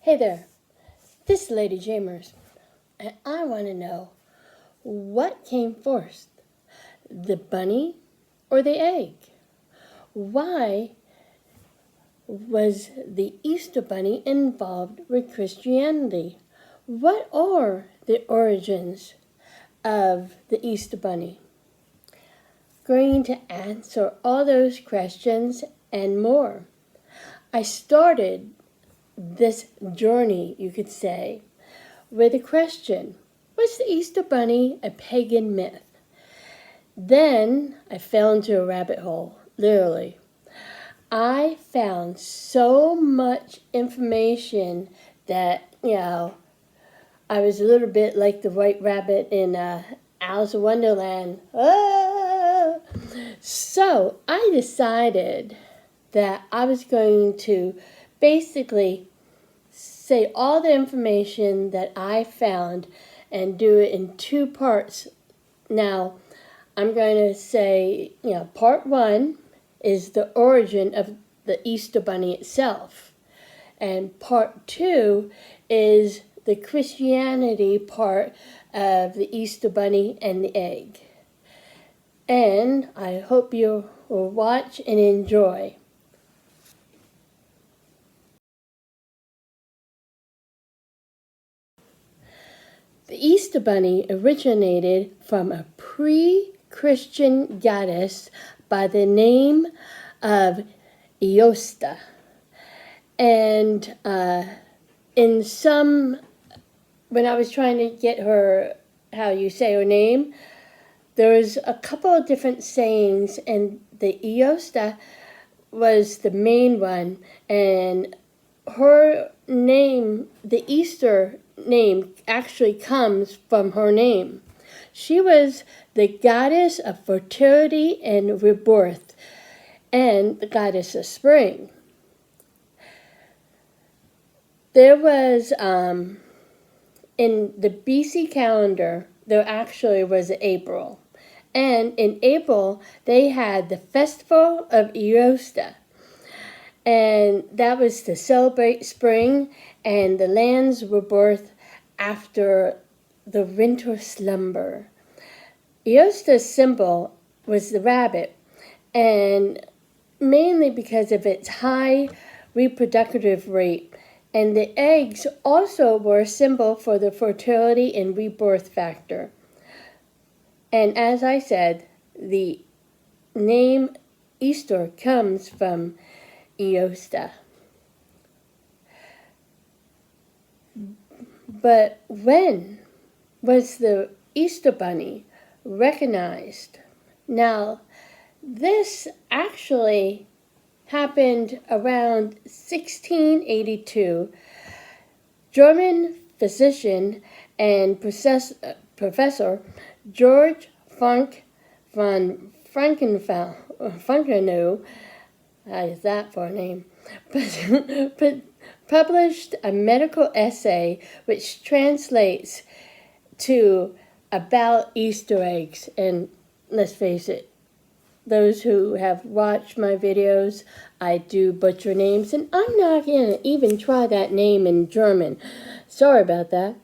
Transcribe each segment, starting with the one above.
Hey there, this is Lady Jamers, and I want to know what came first, the bunny or the egg? Why was the Easter Bunny involved with Christianity? What are the origins of the Easter Bunny? Going to answer all those questions and more. I started this journey, you could say, with a question: was the Easter Bunny a pagan myth? Then I fell into a rabbit hole, literally. I found so much information that, I was a little bit like the White Rabbit in Alice in Wonderland. Ah! So I decided that I was going to basically say all the information that I found and do it in two parts. Now, I'm going to say, part one is the origin of the Easter Bunny itself. And part two is the Christianity part of the Easter Bunny and the egg. And I hope you will watch and enjoy. The Easter Bunny originated from a pre-Christian goddess by the name of Eosta. And when I was trying to get her, how you say her name, there was a couple of different sayings, and the Eosta was the main one, and her name, the Easter name, actually comes from her name. She was the goddess of fertility and rebirth, and the goddess of spring. There was, in the BC calendar, there actually was April. And in April, they had the Festival of Eosta. And that was to celebrate spring and the land's rebirth after the winter slumber. Eosta's symbol was the rabbit, and mainly because of its high reproductive rate. And the eggs also were a symbol for the fertility and rebirth factor. And as I said, the name Easter comes from Eosta. But when was the Easter Bunny recognized? Now, this actually happened around 1682. German physician and Professor George Frank von Frankenow, how is that for a name, published a medical essay which translates to about Easter eggs. And let's face it, those who have watched my videos, I do butcher names, and I'm not going to even try that name in German. Sorry about that.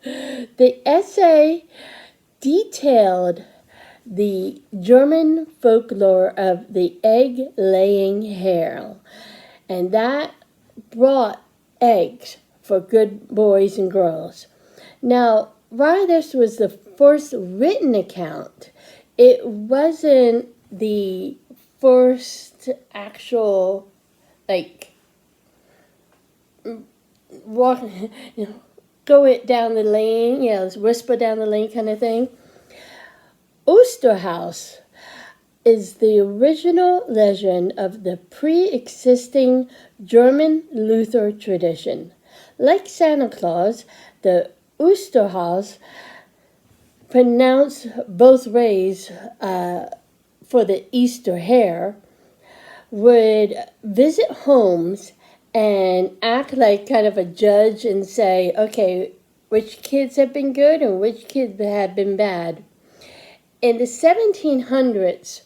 The essay detailed the German folklore of the egg-laying hare, and that brought eggs for good boys and girls. Now, while this was the first written account, it wasn't the first actual, walk, go it down the lane, whisper down the lane kind of thing. Osterhaus is the original legend of the pre-existing German Luther tradition. Like Santa Claus, the Osterhaus, pronounced both ways for the Easter hare, would visit homes and act like kind of a judge and say, okay, which kids have been good and which kids have been bad. In the 1700s,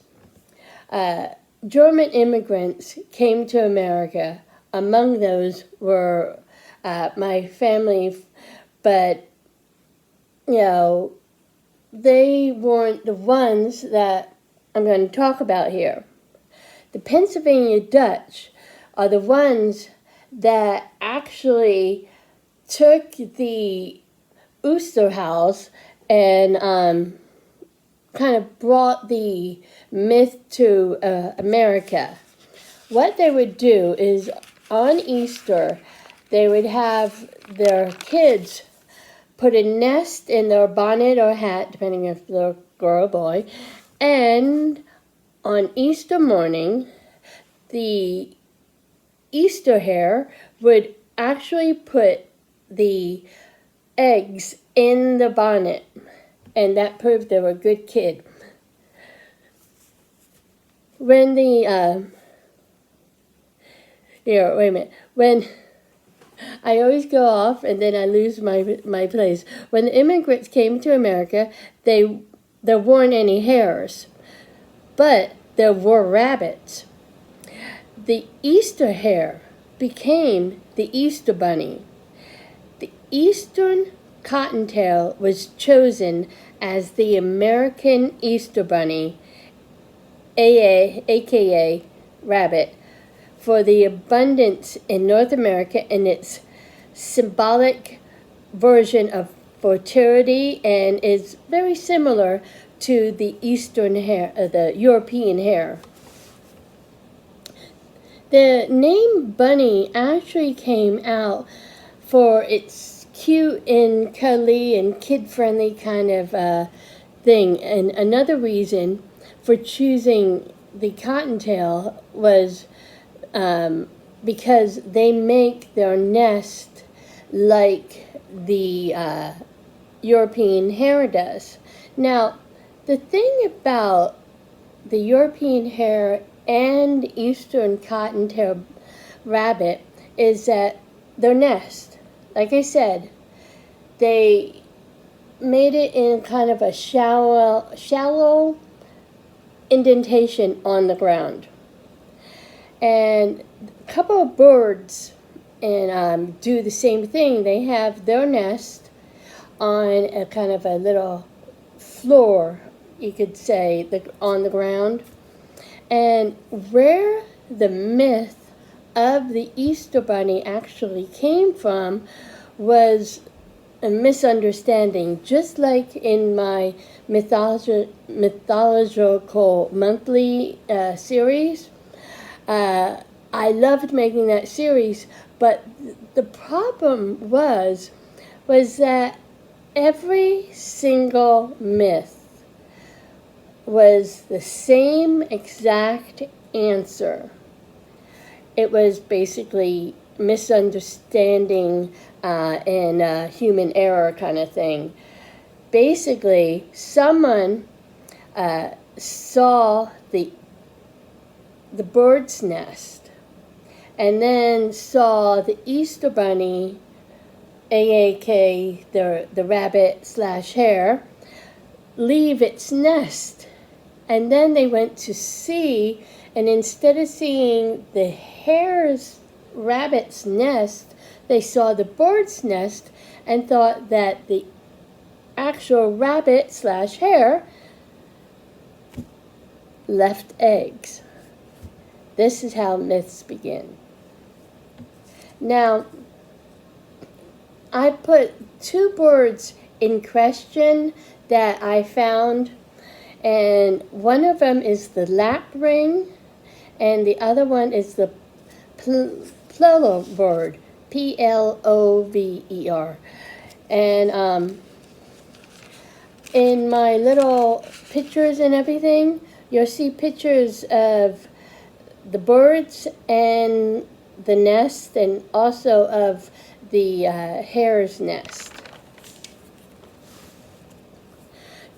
German immigrants came to America. Among those were my family, but they weren't the ones that I'm going to talk about here. The Pennsylvania Dutch are the ones that actually took the Oosterhuis and kind of brought the myth to America. What they would do is on Easter, they would have their kids put a nest in their bonnet or hat, depending if they're a girl or boy, and on Easter morning, the Easter hare would actually put the eggs in the bonnet, and that proved they were a good kid. When when I always go off and then I lose my place. When the immigrants came to America, there weren't any hares, but there were rabbits. The Easter hare became the Easter bunny. The Eastern cottontail was chosen as the American Easter bunny, aka rabbit, for the abundance in North America and its symbolic version of fertility, and is very similar to the Eastern hare, the European hare. The name bunny actually came out for its cute and cuddly and kid-friendly kind of thing. And another reason for choosing the cottontail was because they make their nest like the European hare does. Now, the thing about the European hare and Eastern cottontail rabbit is that their nest, like I said, they made it in kind of a shallow indentation on the ground. And a couple of birds do the same thing. They have their nest on a kind of a little floor, you could say, on the ground. And where the myth of the Easter Bunny actually came from was a misunderstanding. Just like in my mythological monthly series, I loved making that series, but the problem was that every single myth was the same exact answer. It was basically misunderstanding and human error kind of thing. Basically, someone saw the bird's nest and then saw the Easter Bunny, aka the rabbit/hare, leave its nest. And then they went to see, and instead of seeing the rabbit's nest, they saw the bird's nest and thought that the actual rabbit/hare left eggs. This is how myths begin. Now, I put two birds in question that I found, and one of them is the lapwing, and the other one is the plover, Plover. And in my little pictures and everything, you'll see pictures of the birds and the nest, and also of the hare's nest.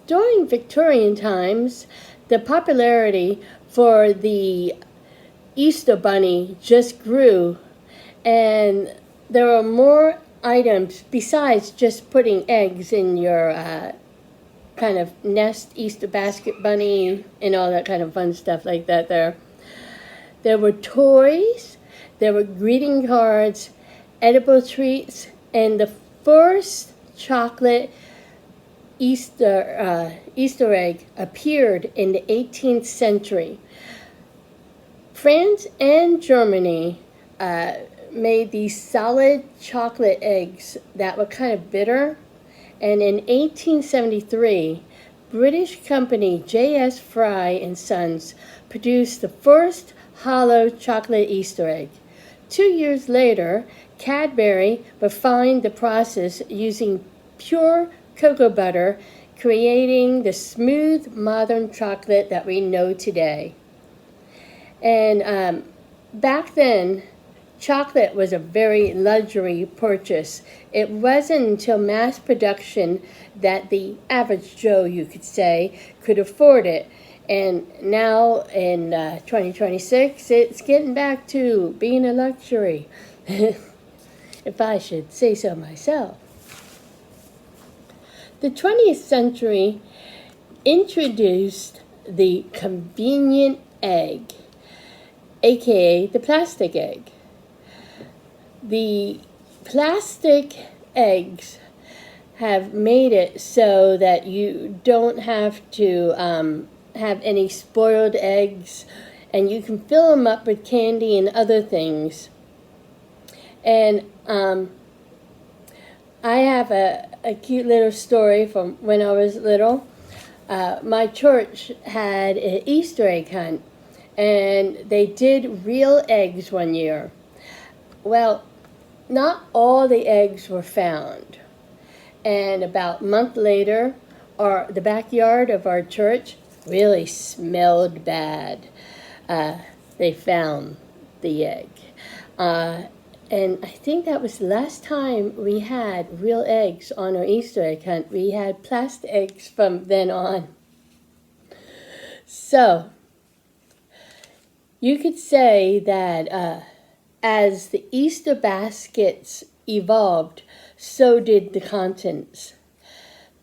During Victorian times, the popularity for the Easter Bunny just grew, and there were more items besides just putting eggs in your kind of nest, Easter basket bunny, and all that kind of fun stuff like that there. There were toys, there were greeting cards, edible treats, and the first chocolate Easter egg appeared in the 18th century. France and Germany made these solid chocolate eggs that were kind of bitter. And in 1873, British company J.S. Fry and Sons produced the first hollow chocolate Easter egg. 2 years later, Cadbury refined the process using pure cocoa butter, creating the smooth modern chocolate that we know today. And back then, chocolate was a very luxury purchase. It wasn't until mass production that the average Joe, you could say, could afford it. And now in 2026, it's getting back to being a luxury, if I should say so myself. The 20th century introduced the convenient egg, aka the plastic egg. The plastic eggs have made it so that you don't have to have any spoiled eggs, and you can fill them up with candy and other things. And I have a cute little story from when I was little. My church had an Easter egg hunt, and they did real eggs one year. Well, not all the eggs were found. And about a month later, the backyard of our church really smelled bad. They found the egg. And I think that was the last time we had real eggs on our Easter egg hunt. We had plastic eggs from then on. So, you could say that as the Easter baskets evolved, so did the contents.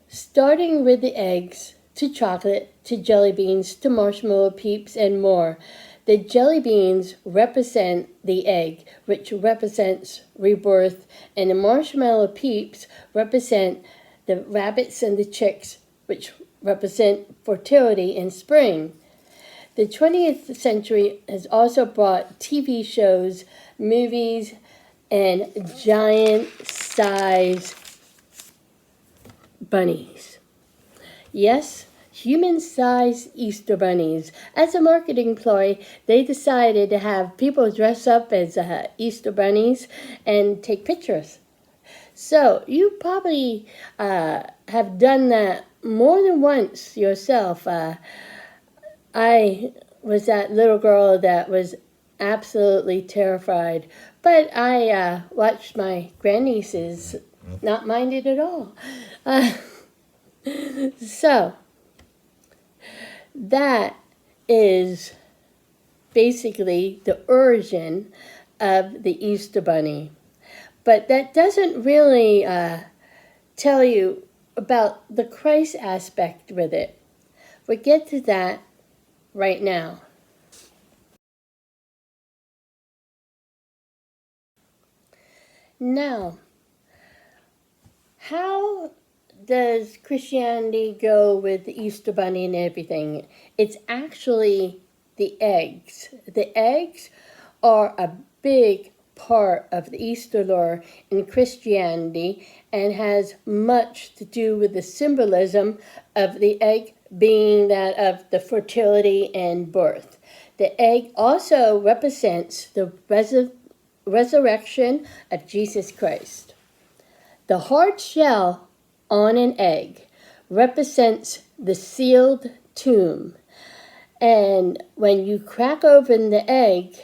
Starting with the eggs, to chocolate, to jelly beans, to marshmallow peeps, and more. The jelly beans represent the egg, which represents rebirth, and the marshmallow peeps represent the rabbits and the chicks, which represent fertility in spring. The 20th century has also brought TV shows, movies, and giant-sized bunnies. Yes, human-sized Easter bunnies. As a marketing ploy, they decided to have people dress up as Easter bunnies and take pictures. So you probably have done that more than once yourself. I was that little girl that was absolutely terrified, but I watched my grandnieces not mind it at all. So that is basically the origin of the Easter Bunny. But that doesn't really tell you about the Christ aspect with it. We'll get to that right now. Now, how does Christianity go with the Easter Bunny and everything? It's actually the eggs. The eggs are a big part of the Easter lore in Christianity and has much to do with the symbolism of the egg being that of the fertility and birth. The egg also represents the resurrection of Jesus Christ. The hard shell on an egg represents the sealed tomb. And when you crack open the egg,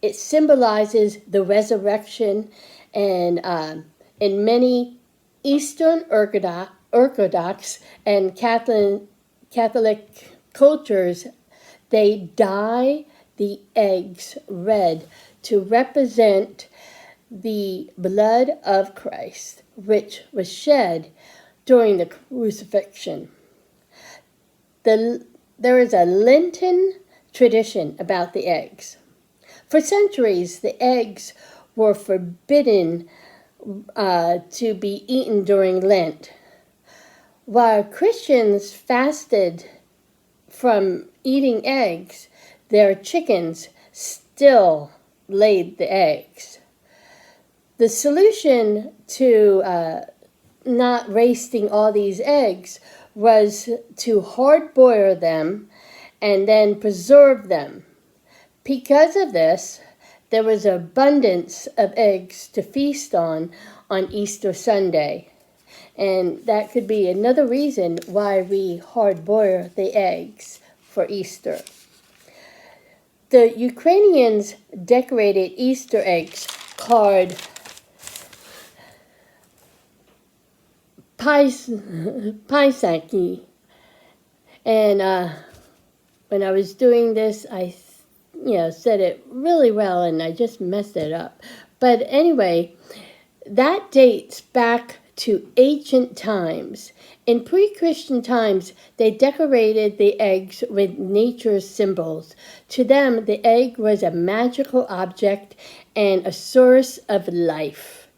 it symbolizes the resurrection. And in many Eastern Orthodox and Catholic cultures, they dye the eggs red to represent the blood of Christ, which was shed during the crucifixion. There is a Lenten tradition about the eggs. For centuries, the eggs were forbidden to be eaten during Lent, while Christians fasted from eating eggs. Their chickens still laid the eggs. The solution to not wasting all these eggs was to hard boil them and then preserve them. Because of this, there was abundance of eggs to feast on Easter Sunday. And that could be another reason why we hard boil the eggs for Easter. The Ukrainians decorated Easter eggs called paisanki. And when I was doing this, I said it really well, and I just messed it up. But anyway, that dates back to ancient times. In pre-Christian times, they decorated the eggs with nature's symbols. To them, the egg was a magical object and a source of life.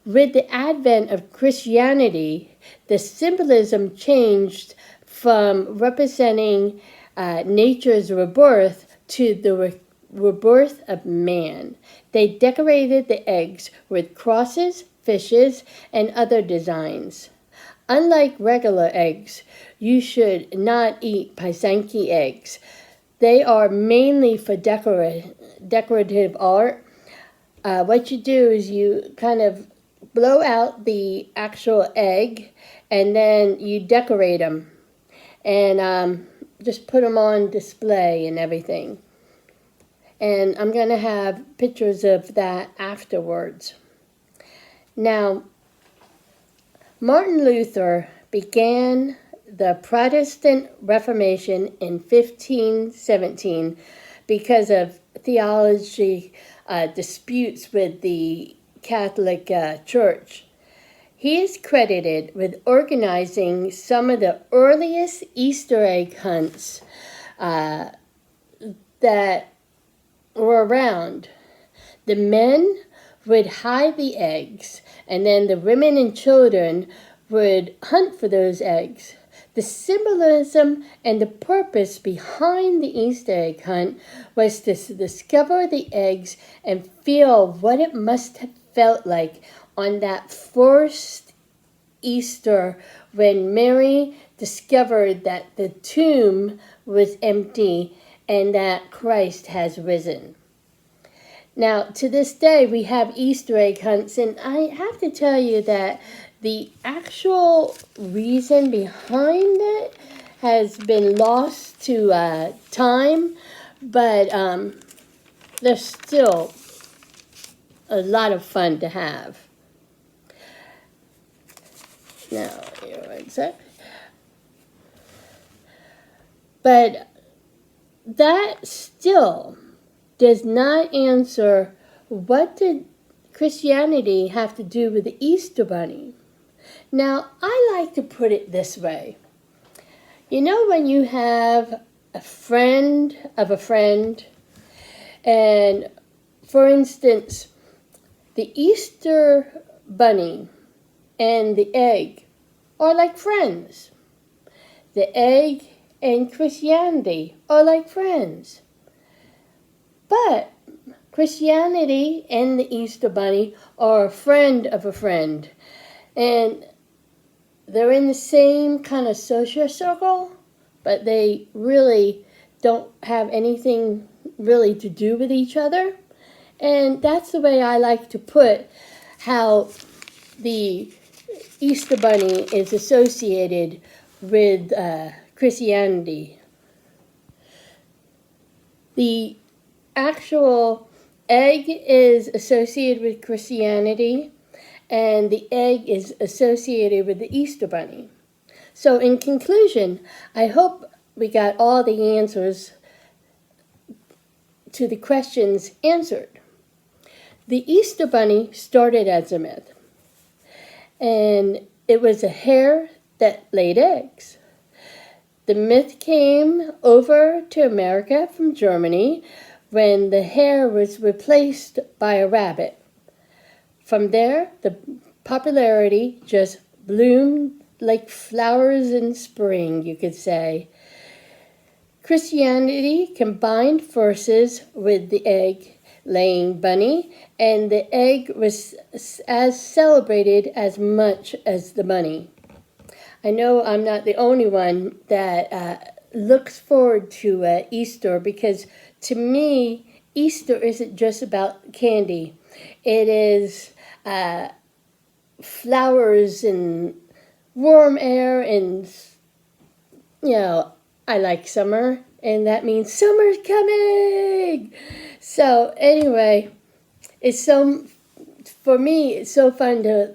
With the advent of Christianity, the symbolism changed from representing nature's rebirth to the rebirth of man. They decorated the eggs with crosses, fishes, and other designs. Unlike regular eggs, you should not eat paisanki eggs. They are mainly for decorative art. What you do is you kind of blow out the actual egg, and then you decorate them and just put them on display and everything. And I'm going to have pictures of that afterwards. Now, Martin Luther began the Protestant Reformation in 1517 because of theology disputes with the Catholic Church. He is credited with organizing some of the earliest Easter egg hunts that were around. The men would hide the eggs, and then the women and children would hunt for those eggs. The symbolism and the purpose behind the Easter egg hunt was to discover the eggs and feel what it must have felt like on that first Easter when Mary discovered that the tomb was empty and that Christ has risen. Now, to this day, we have Easter egg hunts, and I have to tell you that the actual reason behind it has been lost to time, but they're still a lot of fun to have. Now, here one sec. But that still does not answer what did Christianity have to do with the Easter Bunny. Now, I like to put it this way. You know when you have a friend of a friend, and for instance, the Easter Bunny and the egg are like friends. The egg and Christianity are like friends. But Christianity and the Easter Bunny are a friend of a friend. And they're in the same kind of social circle, but they really don't have anything really to do with each other. And that's the way I like to put how the Easter Bunny is associated with Christianity. The actual egg is associated with Christianity, and the egg is associated with the Easter Bunny. So in conclusion, I hope we got all the answers to the questions answered. The Easter Bunny started as a myth, and it was a hare that laid eggs. The myth came over to America from Germany when the hare was replaced by a rabbit. from there, the popularity just bloomed like flowers in spring, you could say. Christianity combined forces with the egg-laying bunny, and the egg was as celebrated as much as the bunny. I know I'm not the only one that looks forward to Easter, because to me, Easter isn't just about candy. It is flowers and warm air, and I like summer, and that means summer's coming. So anyway, for me, it's so fun to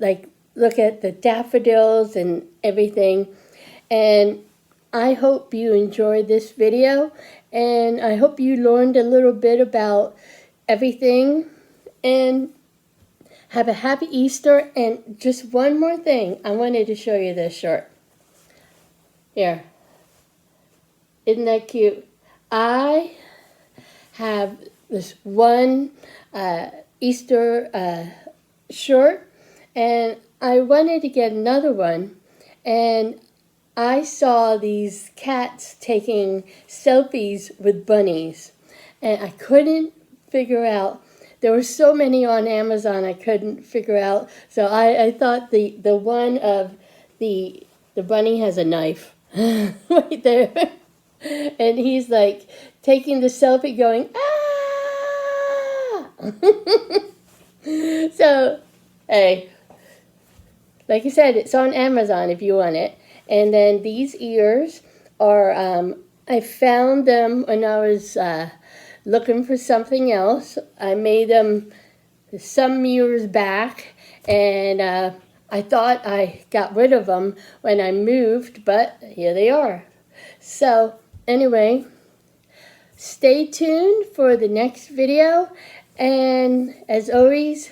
look at the daffodils and everything. And I hope you enjoyed this video, and I hope you learned a little bit about everything. And have a happy Easter. And just one more thing, I wanted to show you this shirt. Here. Isn't that cute? I have this one Easter shirt, and I wanted to get another one, and I saw these cats taking selfies with bunnies, and I couldn't figure out. There were so many on Amazon I couldn't figure out, so I thought the one of the bunny has a knife right there. And he's like taking the selfie going, ah! So, hey, like I said, it's on Amazon if you want it. And then these ears are, I found them when I was looking for something else. I made them some years back, and I thought I got rid of them when I moved, but here they are. So, anyway, stay tuned for the next video, and as always,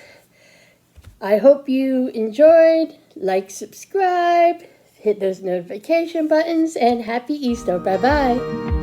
I hope you enjoyed. Like, subscribe, hit those notification buttons, and happy Easter. Bye-bye.